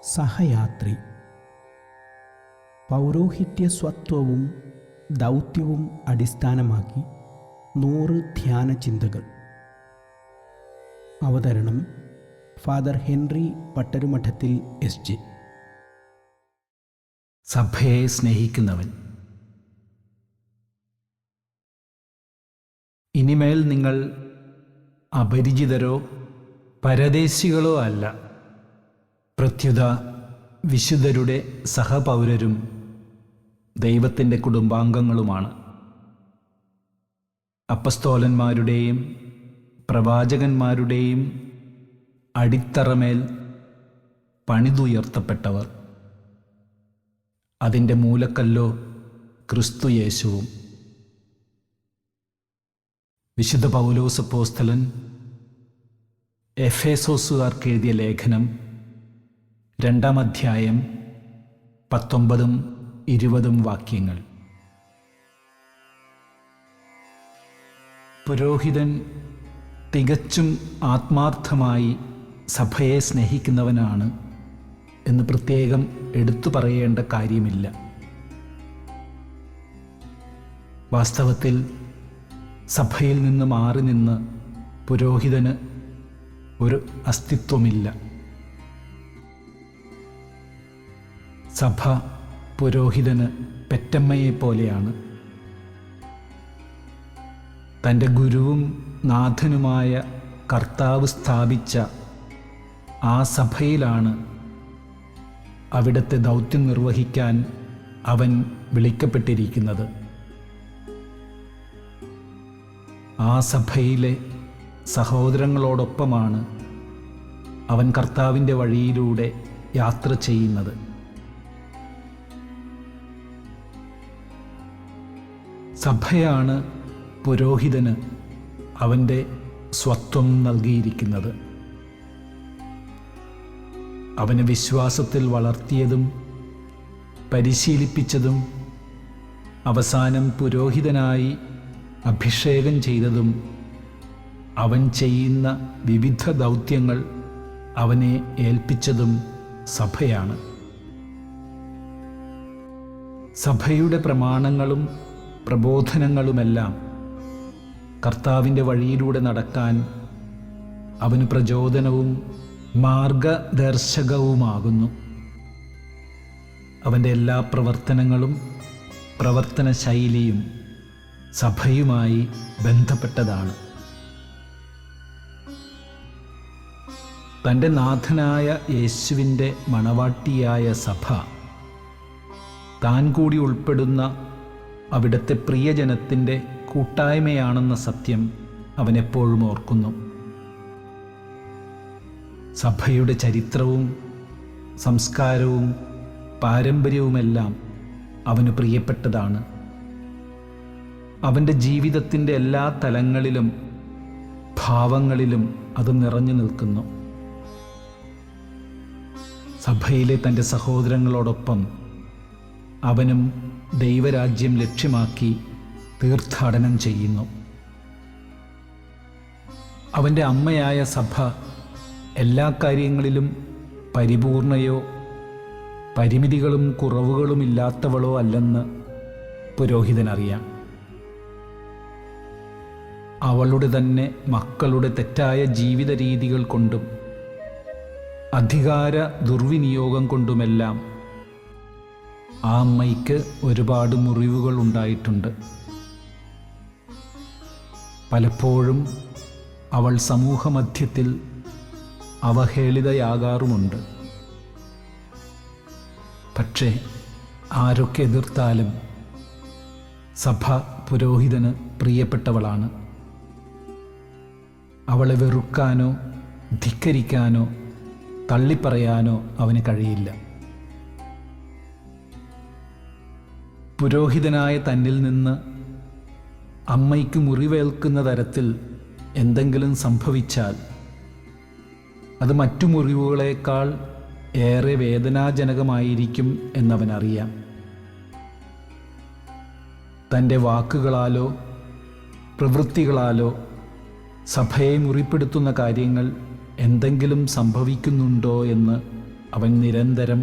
സഹയാത്രി. പൗരോഹിത്യ സ്വത്വവും ദൗത്യവും അടിസ്ഥാനമാക്കി 100 ധ്യാന ചിന്തകൾ. അവതരണം ഫാദർ ഹെൻറി പട്ടരുമഠത്തിൽ SJ. സഭയെ സ്നേഹിക്കുന്നവൻ. ഇനിമേൽ നിങ്ങൾ അപരിചിതരോ പരദേശികളോ അല്ല, പ്രത്യുത വിശുദ്ധരുടെ സഹപൗരരും ദൈവത്തിൻ്റെ കുടുംബാംഗങ്ങളുമാണ്. അപ്പസ്തോലന്മാരുടെയും പ്രവാചകന്മാരുടെയും അടിത്തറമേൽ പണിതുയർത്തപ്പെട്ടവർ. അതിൻ്റെ മൂലക്കല്ലോ ക്രിസ്തു യേശുവും. വിശുദ്ധ പൗലോസ് അപ്പോസ്തലൻ എഫേസോസുകാർക്ക് എഴുതിയ ലേഖനം 2-ാം അധ്യായം 19-20 വാക്യങ്ങൾ. പുരോഹിതൻ തികച്ചും ആത്മാർത്ഥമായി സഭയെ സ്നേഹിക്കുന്നവനാണ് എന്ന് പ്രത്യേകം എടുത്തു പറയേണ്ട കാര്യമില്ല. വാസ്തവത്തിൽ സഭയിൽ നിന്ന് മാറി നിന്ന് പുരോഹിതന് ഒരു അസ്തിത്വമില്ല. സഭ പുരോഹിതന് പെറ്റമ്മയെപ്പോലെയാണ്. തൻ്റെ ഗുരുവും നാഥനുമായ കർത്താവ് സ്ഥാപിച്ച ആ സഭയിലാണ് അവിടുത്തെ ദൗത്യം നിർവഹിക്കാൻ അവൻ വിളിക്കപ്പെട്ടിരിക്കുന്നത്. ആ സഭയിലെ സഹോദരങ്ങളോടൊപ്പമാണ് അവൻ കർത്താവിൻ്റെ വഴിയിലൂടെ യാത്ര ചെയ്യുന്നത്. സഭയാണ് പുരോഹിതന് അവൻ്റെ സ്വത്വം നൽകിയിരിക്കുന്നത്. അവനെ വിശ്വാസത്തിൽ വളർത്തിയതും പരിശീലിപ്പിച്ചതും അവസാനം പുരോഹിതനായി അഭിഷേകം ചെയ്തതും അവൻ ചെയ്യുന്ന വിവിധ ദൗത്യങ്ങൾ അവനെ ഏൽപ്പിച്ചതും സഭയാണ്. സഭയുടെ പ്രമാണങ്ങളും പ്രബോധനങ്ങളുമെല്ലാം കർത്താവിൻ്റെ വഴിയിലൂടെ നടക്കാൻ അവന് പ്രചോദനവും മാർഗദർശകവുമാകുന്നു. അവൻ്റെ എല്ലാ പ്രവർത്തനങ്ങളും പ്രവർത്തന ശൈലിയും സഭയുമായി ബന്ധപ്പെട്ടതാണ്. തൻ്റെ നാഥനായ യേശുവിൻ്റെ മണവാട്ടിയായ സഭ താൻ കൂടി ഉൾപ്പെടുന്ന അവിടുത്തെ പ്രിയജനത്തിൻ്റെ കൂട്ടായ്മയാണെന്ന സത്യം അവനെപ്പോഴും ഓർക്കുന്നു. സഭയുടെ ചരിത്രവും സംസ്കാരവും പാരമ്പര്യവുമെല്ലാം അവന് പ്രിയപ്പെട്ടതാണ്. അവൻ്റെ ജീവിതത്തിൻ്റെ എല്ലാ തലങ്ങളിലും ഭാവങ്ങളിലും അത് നിറഞ്ഞു നിൽക്കുന്നു. സഭയിലെ തൻ്റെ സഹോദരങ്ങളോടൊപ്പം അവനും ദൈവരാജ്യം ലക്ഷ്യമാക്കി തീർത്ഥാടനം ചെയ്യുന്നു. അവൻ്റെ അമ്മയായ സഭ എല്ലാ കാര്യങ്ങളിലും പരിപൂർണയോ പരിമിതികളും കുറവുകളുമില്ലാത്തവളോ അല്ലെന്ന് പുരോഹിതനറിയാം. അവളുടെ തന്നെ മക്കളുടെ തെറ്റായ ജീവിത രീതികൾ കൊണ്ടും അധികാര ദുർവിനിയോഗം കൊണ്ടുമെല്ലാം ആ അമ്മയ്ക്ക് ഒരുപാട് മുറിവുകൾ ഉണ്ടായിട്ടുണ്ട്. പലപ്പോഴും അവൾ സമൂഹമധ്യത്തിൽ അവഹേളിതയാകാറുമുണ്ട്. പക്ഷേ ആരൊക്കെ എതിർത്താലും സഭ പുരോഹിതന് പ്രിയപ്പെട്ടവളാണ്. അവളെ വെറുക്കാനോ ധിക്കരിക്കാനോ തള്ളിപ്പറയാനോ അവന് കഴിയില്ല. പുരോഹിതനായ തന്നിൽ നിന്ന് അമ്മയ്ക്ക് മുറിവേൽക്കുന്ന തരത്തിൽ എന്തെങ്കിലും സംഭവിച്ചാൽ അത് മറ്റു മുറിവുകളേക്കാൾ ഏറെ വേദനാജനകമായിരിക്കും എന്നവനറിയാം. തൻ്റെ വാക്കുകളാലോ പ്രവൃത്തികളാലോ സഭയെ മുറിപ്പെടുത്തുന്ന കാര്യങ്ങൾ എന്തെങ്കിലും സംഭവിക്കുന്നുണ്ടോ എന്ന് അവൻ നിരന്തരം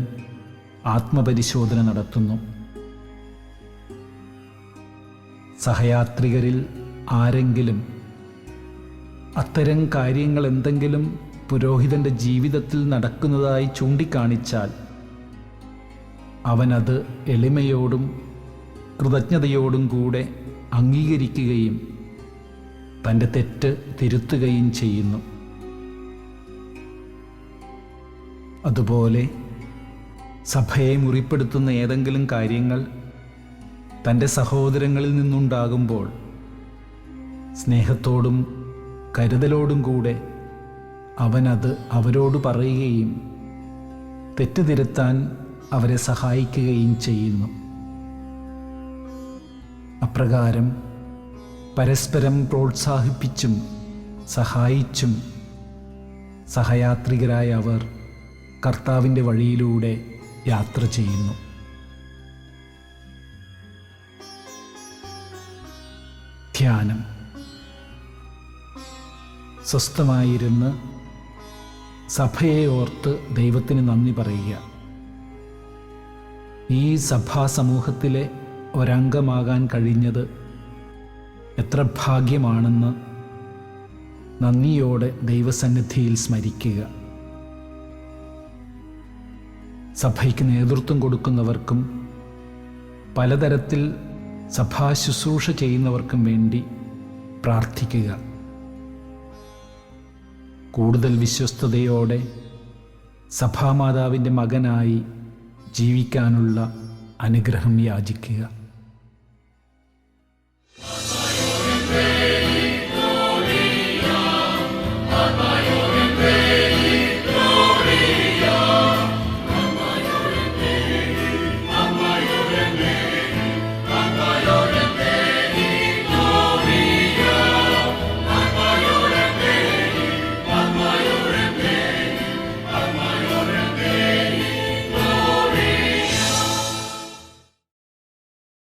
ആത്മപരിശോധന നടത്തുന്നു. സഹയാത്രികരിൽ ആരെങ്കിലും അത്തരം കാര്യങ്ങൾ എന്തെങ്കിലും പുരോഹിതൻ്റെ ജീവിതത്തിൽ നടക്കുന്നതായി ചൂണ്ടിക്കാണിച്ചാൽ അവനത് എളിമയോടും കൃതജ്ഞതയോടും കൂടെ അംഗീകരിക്കുകയും തൻ്റെ തെറ്റ് തിരുത്തുകയും ചെയ്യുന്നു. അതുപോലെ സഭയെ മുറിപ്പെടുത്തുന്ന ഏതെങ്കിലും കാര്യങ്ങൾ തൻ്റെ സഹോദരങ്ങളിൽ നിന്നുണ്ടാകുമ്പോൾ സ്നേഹത്തോടും കരുതലോടും കൂടെ അവനത് അവരോട് പറയുകയും തെറ്റ് തിരുത്താൻ അവരെ സഹായിക്കുകയും ചെയ്യുന്നു. അപ്രകാരം പരസ്പരം പ്രോത്സാഹിപ്പിച്ചും സഹായിച്ചും സഹയാത്രികരായ അവർ കർത്താവിൻ്റെ വഴിയിലൂടെ യാത്ര ചെയ്യുന്നു. ധ്യാനം. സ്വസ്ഥമായിരുന്ന് സഭയെ ഓർത്ത് ദൈവത്തിന് നന്ദി പറയുക. ഈ സഭാസമൂഹത്തിലെ ഒരംഗമാകാൻ കഴിഞ്ഞത് എത്ര ഭാഗ്യമാണെന്ന് നന്ദിയോടെ ദൈവസന്നിധിയിൽ സ്മരിക്കുക. സഭയ്ക്ക് നേതൃത്വം കൊടുക്കുന്നവർക്കും പലതരത്തിൽ സഭാ ശുശ്രൂഷ ചെയ്യുന്നവർക്കും വേണ്ടി പ്രാർത്ഥിക്കുക. കൂടുതൽ വിശ്വസ്തയോടെ സഭാമാതാവിൻ്റെ മകനായി ജീവിക്കാനുള്ള അനുഗ്രഹം യാചിക്കുക.